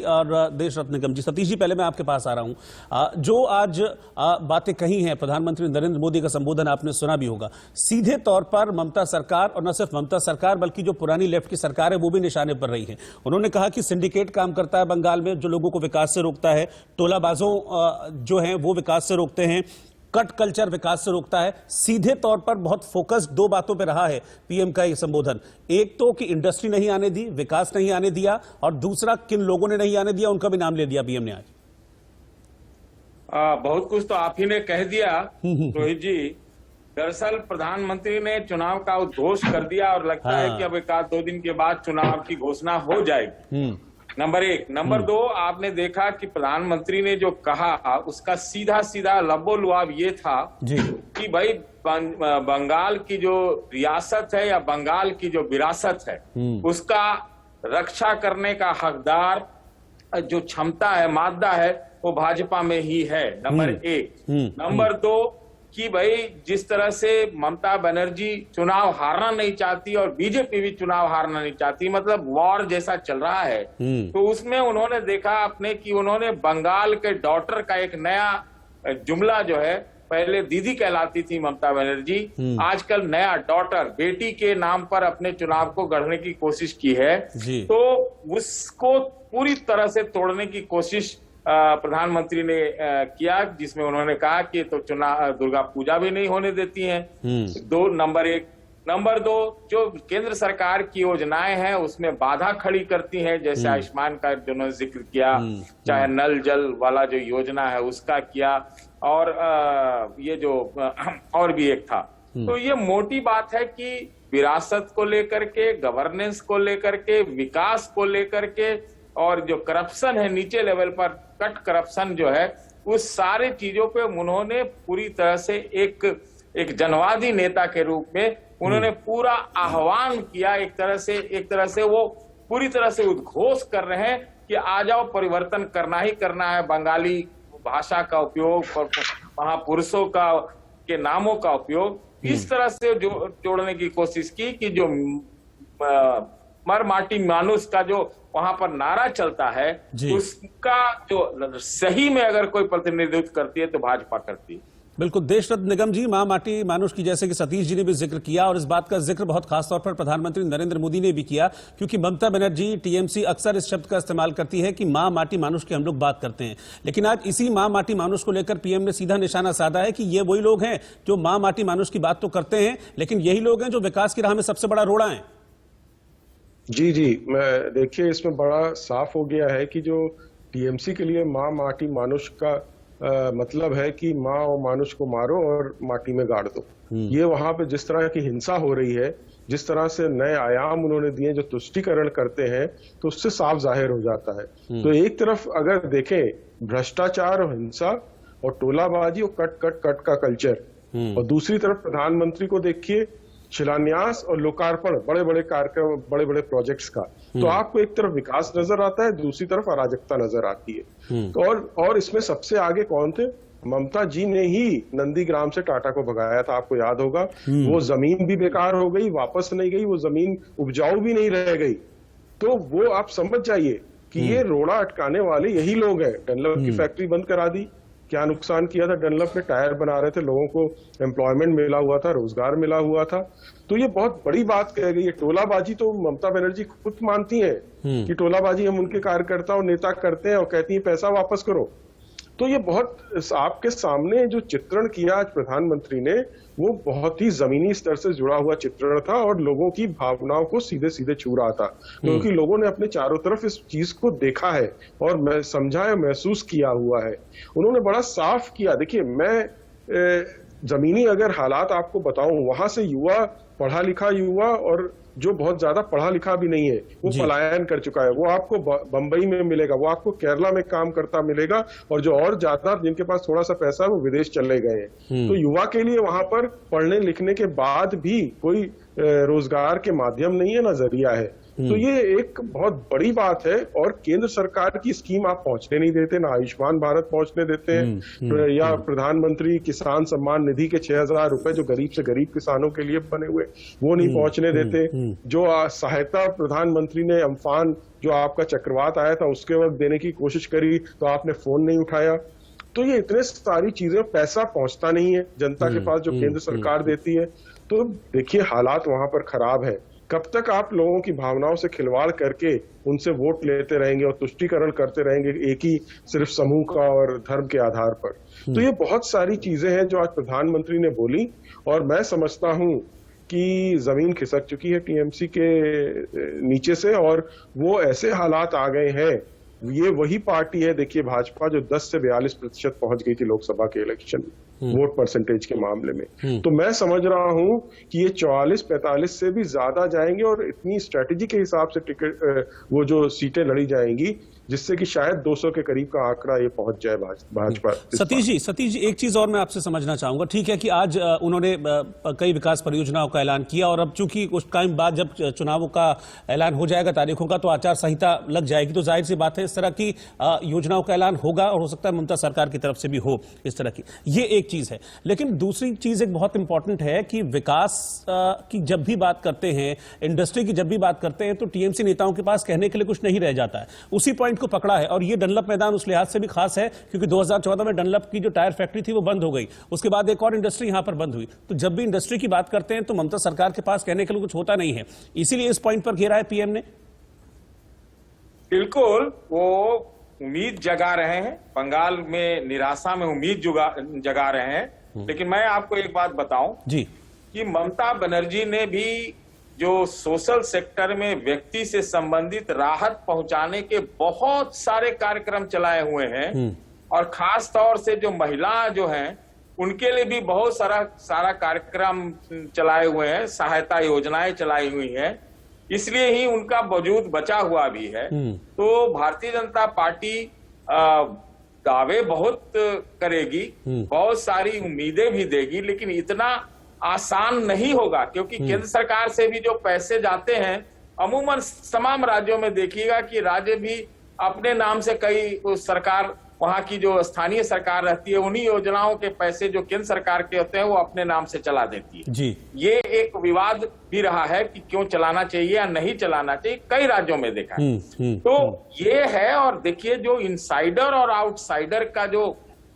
और देश रत्न निगम जी। सतीश जी, पहले मैं आपके पास आ रहा हूं। जो आज बातें कही हैं, प्रधानमंत्री नरेंद्र मोदी का संबोधन आपने सुना भी होगा। सीधे तौर पर ममता सरकार, और न सिर्फ ममता सरकार बल्कि जो पुरानी लेफ्ट की सरकार है वो भी निशाने पर रही है। उन्होंने कहा कि सिंडिकेट काम करता है बंगाल में, जो लोगों को विकास से रोकता है, टोलाबाजों जो हैं वो विकास से रोकते हैं, कट कल्चर विकास से रोकता है। सीधे तौर पर बहुत फोकस दो बातों पे रहा है पीएम का ये संबोधन। एक तो कि इंडस्ट्री नहीं आने दी, विकास नहीं आने दिया, और दूसरा किन लोगों ने नहीं आने दिया उनका भी नाम ले दिया पीएम ने आज। बहुत कुछ तो आप ही ने कह दिया रोहित जी। दरअसल प्रधानमंत्री ने चुनाव का उद्घोष कर दिया और लगता है कि अब एक आध दो दिन के बाद चुनाव की घोषणा हो जाएगी। नंबर एक। नंबर दो, आपने देखा कि प्रधानमंत्री ने जो कहा उसका सीधा सीधा लबोलुआब ये था कि भाई बंगाल की जो रियासत है या बंगाल की जो विरासत है उसका रक्षा करने का हकदार जो क्षमता है, मादा है, वो भाजपा में ही है। नंबर एक। नंबर दो कि भाई जिस तरह से ममता बनर्जी चुनाव हारना नहीं चाहती और बीजेपी भी चुनाव हारना नहीं चाहती, मतलब वॉर जैसा चल रहा है, तो उसमें उन्होंने देखा अपने कि उन्होंने बंगाल के डॉटर का एक नया जुमला जो है, पहले दीदी कहलाती थी ममता बनर्जी, आजकल नया डॉटर, बेटी के नाम पर अपने चुनाव को गढ़ने की कोशिश की है। तो उसको पूरी तरह से तोड़ने की कोशिश प्रधानमंत्री ने किया, जिसमें उन्होंने कहा कि तो चुनाव दुर्गा पूजा भी नहीं होने देती हैं। दो। नंबर एक। नंबर दो, जो केंद्र सरकार की योजनाएं हैं उसमें बाधा खड़ी करती हैं, जैसे आयुष्मान का जिन्होंने जिक्र किया, चाहे नल जल वाला जो योजना है उसका किया, और ये जो और भी एक था। तो ये मोटी बात है कि विरासत को लेकर के, गवर्नेंस को लेकर के, विकास को लेकर के, और जो करप्शन है नीचे लेवल पर, कट करप्शन जो है, उस सारे चीजों पे उन्होंने पूरी तरह से एक जनवादी नेता के रूप में उन्होंने पूरा आह्वान किया। एक तरह से वो पूरी तरह से उद्घोष कर रहे हैं कि आ जाओ, परिवर्तन करना ही करना है। बंगाली भाषा का उपयोग, महापुरुषों के नामों का उपयोग इस तरह से जोड़ने की कोशिश की कि जो मर माटी मानुष का जो वहां पर नारा चलता है, उसका जो सही में अगर कोई प्रतिनिधित्व करती है तो भाजपा करती है। बिल्कुल। देश रत्न निगम जी, मां माटी मानुष की, जैसे कि सतीश जी ने भी जिक्र किया, और इस बात का जिक्र बहुत खासतौर पर प्रधानमंत्री नरेंद्र मोदी ने भी किया, क्योंकि ममता बनर्जी, टीएमसी अक्सर इस शब्द का इस्तेमाल करती है कि मां माटी मानुष की हम लोग बात करते हैं। लेकिन आज इसी मां माटी मानुष को लेकर पीएम ने सीधा निशाना साधा है कि ये वही लोग हैं जो मां माटी मानुष की बात तो करते हैं, लेकिन यही लोग हैं जो विकास की राह में सबसे बड़ा रोड़ा है। जी, मैं देखिए, इसमें बड़ा साफ हो गया है कि जो टीएमसी के लिए मां माटी मानुष का मतलब है कि माँ और मानुष को मारो और माटी में गाड़ दो। ये वहां पे जिस तरह की हिंसा हो रही है, जिस तरह से नए आयाम उन्होंने दिए, जो तुष्टीकरण करते हैं, तो उससे साफ जाहिर हो जाता है। तो एक तरफ अगर देखें भ्रष्टाचार और हिंसा और टोलाबाजी और कट का कल्चर, और दूसरी तरफ प्रधानमंत्री को देखिए, शिलान्यास और लोकार्पण, बड़े बड़े कार्यक्रम, बड़े बड़े प्रोजेक्ट्स का, तो आपको एक तरफ विकास नजर आता है, दूसरी तरफ अराजकता नजर आती है। तो और इसमें सबसे आगे कौन थे? ममता जी ने ही नंदीग्राम से टाटा को भगाया था, आपको याद होगा। वो जमीन भी बेकार हो गई, वापस नहीं गई, वो जमीन उपजाऊ भी नहीं रह गई। तो वो आप समझ जाइए कि ये रोड़ा अटकाने वाले यही लोग हैं। डनलप की फैक्ट्री बंद करा दी, क्या नुकसान किया था? डनलप में टायर बना रहे थे, लोगों को एम्प्लॉयमेंट मिला हुआ था, रोजगार मिला हुआ था। तो ये बहुत बड़ी बात कह गई है। टोलाबाजी तो ममता बनर्जी खुद मानती है कि टोलाबाजी हम उनके कार्यकर्ता और नेता करते हैं, और कहती है पैसा वापस करो। तो ये बहुत आपके सामने जो चित्रण किया आज प्रधानमंत्री ने, वो बहुत ही जमीनी स्तर से जुड़ा हुआ चित्रण था, और लोगों की भावनाओं को सीधे सीधे छू रहा था, क्योंकि लोगों ने अपने चारों तरफ इस चीज को देखा है और समझा है, महसूस किया हुआ है। उन्होंने बड़ा साफ किया। देखिए, मैं जमीनी अगर हालात आपको बताऊं, वहां से युवा, पढ़ा लिखा युवा और जो बहुत ज्यादा पढ़ा लिखा भी नहीं है, वो पलायन कर चुका है। वो आपको बंबई में मिलेगा, वो आपको केरला में काम करता मिलेगा, और जो और ज्यादा जिनके पास थोड़ा सा पैसा है वो विदेश चले गए हैं। तो युवा के लिए वहां पर पढ़ने लिखने के बाद भी कोई रोजगार के माध्यम नहीं है, ना जरिया है। तो ये एक बहुत बड़ी बात है। और केंद्र सरकार की स्कीम आप पहुंचने नहीं देते, ना आयुष्मान भारत पहुंचने देते हैं, या प्रधानमंत्री किसान सम्मान निधि के 6,000 रुपए जो गरीब से गरीब किसानों के लिए बने हुए, वो नहीं पहुंचने देते। जो सहायता प्रधानमंत्री ने अम्फान जो आपका चक्रवात आया था उसके वक्त देने की कोशिश करी तो आपने फोन नहीं उठाया। तो ये इतने सारी चीजें, पैसा पहुंचता नहीं है जनता के पास जो केंद्र सरकार देती है। तो देखिए हालात वहां पर खराब है। कब तक आप लोगों की भावनाओं से खिलवाड़ करके उनसे वोट लेते रहेंगे और तुष्टीकरण करते रहेंगे एक ही सिर्फ समूह का और धर्म के आधार पर। तो ये बहुत सारी चीजें हैं जो आज प्रधानमंत्री ने बोली, और मैं समझता हूं कि जमीन खिसक चुकी है टीएमसी के नीचे से, और वो ऐसे हालात आ गए हैं। ये वही पार्टी है, देखिए भाजपा, जो 10 से 42% पहुंच गई थी लोकसभा के इलेक्शन वोट परसेंटेज के मामले में। तो मैं समझ रहा हूं कि ये 44-45 से भी ज्यादा जाएंगे, और इतनी स्ट्रेटेजी के हिसाब से टिकट वो जो सीटें लड़ी जाएंगी, जिससे कि शायद 200 के करीब का आंकड़ा ये पहुंच जाए भाजपा। सतीश जी एक चीज और मैं आपसे समझना चाहूंगा। ठीक है कि आज उन्होंने कई विकास परियोजनाओं का ऐलान किया, और अब चूंकि कुछ टाइम बाद जब चुनावों का ऐलान हो जाएगा तारीखों का, तो आचार संहिता लग जाएगी, तो जाहिर सी बात है इस तरह की योजनाओं का ऐलान होगा, और हो सकता है ममता सरकार की तरफ से भी हो इस तरह की। ये एक चीज है। लेकिन दूसरी चीज एक बहुत इंपॉर्टेंट है कि विकास की जब भी बात करते हैं, इंडस्ट्री की जब भी बात करते हैं, तो टीएमसी नेताओं के पास कहने के लिए कुछ नहीं रह जाता है। उसी पॉइंट को पकड़ा है, और ये डनलप मैदान उस लिहाज से भी खास है क्योंकि 2014 में डनलप की जो टायर फैक्ट्री थी वो बंद हो गई, उसके बाद एक और इंडस्ट्री यहां पर बंद हुई। तो जब भी इंडस्ट्री की बात करते हैं तो ममता सरकार के पास कहने के लिए कुछ होता नहीं है, इसीलिए इस पॉइंट पर घेरा है पीएम ने। बिल्कुल, वो उम्मीद जगा रहे हैं, बंगाल में निराशा में उम्मीद जगा रहे हैं। लेकिन मैं आपको एक बात बताऊं जी कि ममता बनर्जी ने भी जो सोशल सेक्टर में व्यक्ति से संबंधित राहत पहुंचाने के बहुत सारे कार्यक्रम चलाए हुए हैं, और खास तौर से जो महिला जो हैं उनके लिए भी बहुत सारा कार्यक्रम चलाए हुए हैं, सहायता योजनाएं चलाई हुई हैं। इसलिए ही उनका वजूद बचा हुआ भी है। तो भारतीय जनता पार्टी दावे बहुत करेगी, बहुत सारी उम्मीदें भी देगी, लेकिन इतना आसान नहीं होगा, क्योंकि केंद्र सरकार से भी जो पैसे जाते हैं, अमूमन तमाम राज्यों में देखिएगा कि राज्य भी अपने नाम से कई सरकार, वहां की जो स्थानीय सरकार रहती है, उन्हीं योजनाओं के पैसे जो केंद्र सरकार के होते हैं वो अपने नाम से चला देती है जी। ये एक विवाद भी रहा है कि क्यों चलाना चाहिए या नहीं चलाना चाहिए, कई राज्यों में देखा है। तो ये है। और देखिए जो इनसाइडर और आउटसाइडर का जो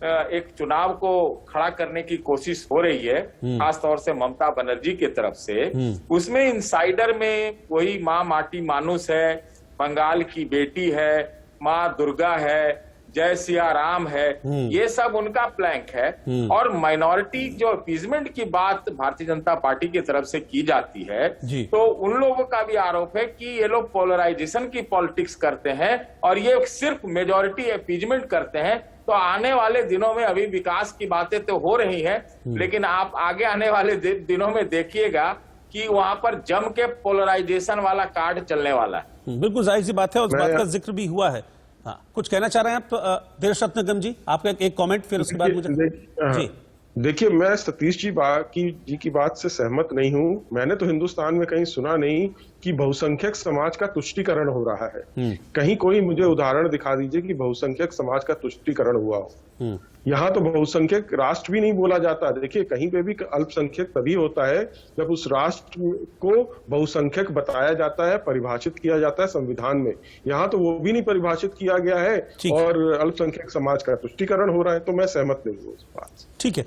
एक चुनाव को खड़ा करने की कोशिश हो रही है, खासतौर से ममता बनर्जी की तरफ से, उसमें इनसाइडर में वही माँ माटी मानुस है, बंगाल की बेटी है, माँ दुर्गा है, जय सिया राम है, ये सब उनका प्लैंक है। और माइनॉरिटी जो अपीजमेंट की बात भारतीय जनता पार्टी की तरफ से की जाती है, तो उन लोगों का भी आरोप है कि ये लोग पोलराइजेशन की पॉलिटिक्स करते हैं और ये सिर्फ मेजॉरिटी अपीजमेंट करते हैं। तो आने वाले दिनों में, अभी विकास की बातें तो हो रही हैं, लेकिन आप आगे आने वाले दिनों में देखिएगा कि वहां पर जम के पोलराइजेशन वाला कार्ड चलने वाला है। बिल्कुल जाहिर सी बात है, उस बात का जिक्र भी हुआ है। हाँ, कुछ कहना चाह रहे हैं आप देश रत्न निगम जी? आपका एक कमेंट, फिर उसके बाद मुझे जी। देखिए, मैं सतीश जी की बात से सहमत नहीं हूं। मैंने तो हिंदुस्तान में कहीं सुना नहीं कि बहुसंख्यक समाज का तुष्टीकरण हो रहा है। कहीं कोई मुझे उदाहरण दिखा दीजिए कि बहुसंख्यक समाज का तुष्टीकरण हुआ हो। यहाँ तो बहुसंख्यक राष्ट्र भी नहीं बोला जाता। देखिए, कहीं पे भी अल्पसंख्यक तभी होता है जब उस राष्ट्र को बहुसंख्यक बताया जाता है, परिभाषित किया जाता है संविधान में। यहाँ तो वो भी नहीं परिभाषित किया गया है और अल्पसंख्यक समाज का तुष्टीकरण हो रहा है। तो मैं सहमत नहीं हूँ इस बात से। ठीक है,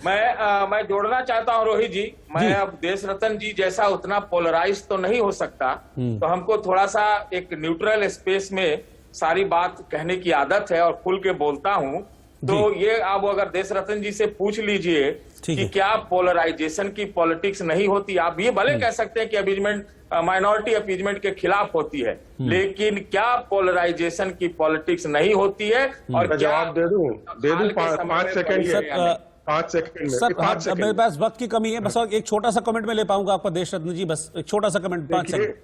मैं जोड़ना चाहता हूँ रोहित जी। मैं अब देश रतन जी जैसा उतना पोलराइज तो नहीं हो सकता, तो हमको थोड़ा सा एक न्यूट्रल स्पेस में सारी बात कहने की आदत है और खुल के बोलता हूँ। तो ये आप अगर देश रतन जी से पूछ लीजिए कि क्या पोलराइजेशन की पॉलिटिक्स नहीं होती, आप ये भले कह सकते हैं कि अपीजमेंट, माइनॉरिटी अपीजमेंट के खिलाफ होती है, लेकिन क्या पोलराइजेशन की पॉलिटिक्स नहीं होती है? और जवाब दे दूं 5 सेकंड सर, 5 सेकंड सर, मेरे पास वक्त की कमी है, बस एक छोटा सा कमेंट में ले पाऊंगा आपका देश रत्न जी, बस एक छोटा सा कमेंट, 5 सेकंड।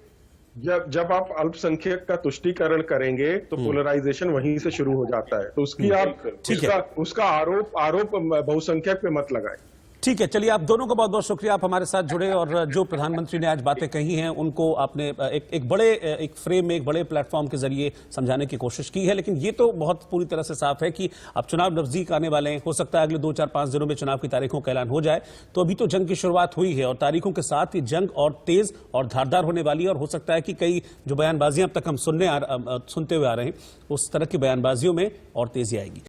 जब आप अल्पसंख्यक का तुष्टीकरण करेंगे तो पोलराइजेशन वहीं से शुरू हो जाता है। तो उसकी आप उसका आरोप बहुसंख्यक पे मत लगाएं। ठीक है, चलिए आप दोनों का बहुत बहुत शुक्रिया, आप हमारे साथ जुड़े और जो प्रधानमंत्री ने आज बातें कही हैं उनको आपने एक बड़े एक फ्रेम में, एक बड़े प्लेटफॉर्म के जरिए समझाने की कोशिश की है। लेकिन ये तो बहुत पूरी तरह से साफ है कि अब चुनाव नजदीक आने वाले हैं, हो सकता है अगले 2-4-5 दिनों में चुनाव की तारीखों का ऐलान हो जाए। तो अभी तो जंग की शुरुआत हुई है और तारीखों के साथ ये जंग और तेज और धारदार होने वाली है और हो सकता है कि कई जो बयानबाजियां अब तक हम सुनते हुए आ रहे हैं उस तरह की बयानबाजियों में और तेजी आएगी।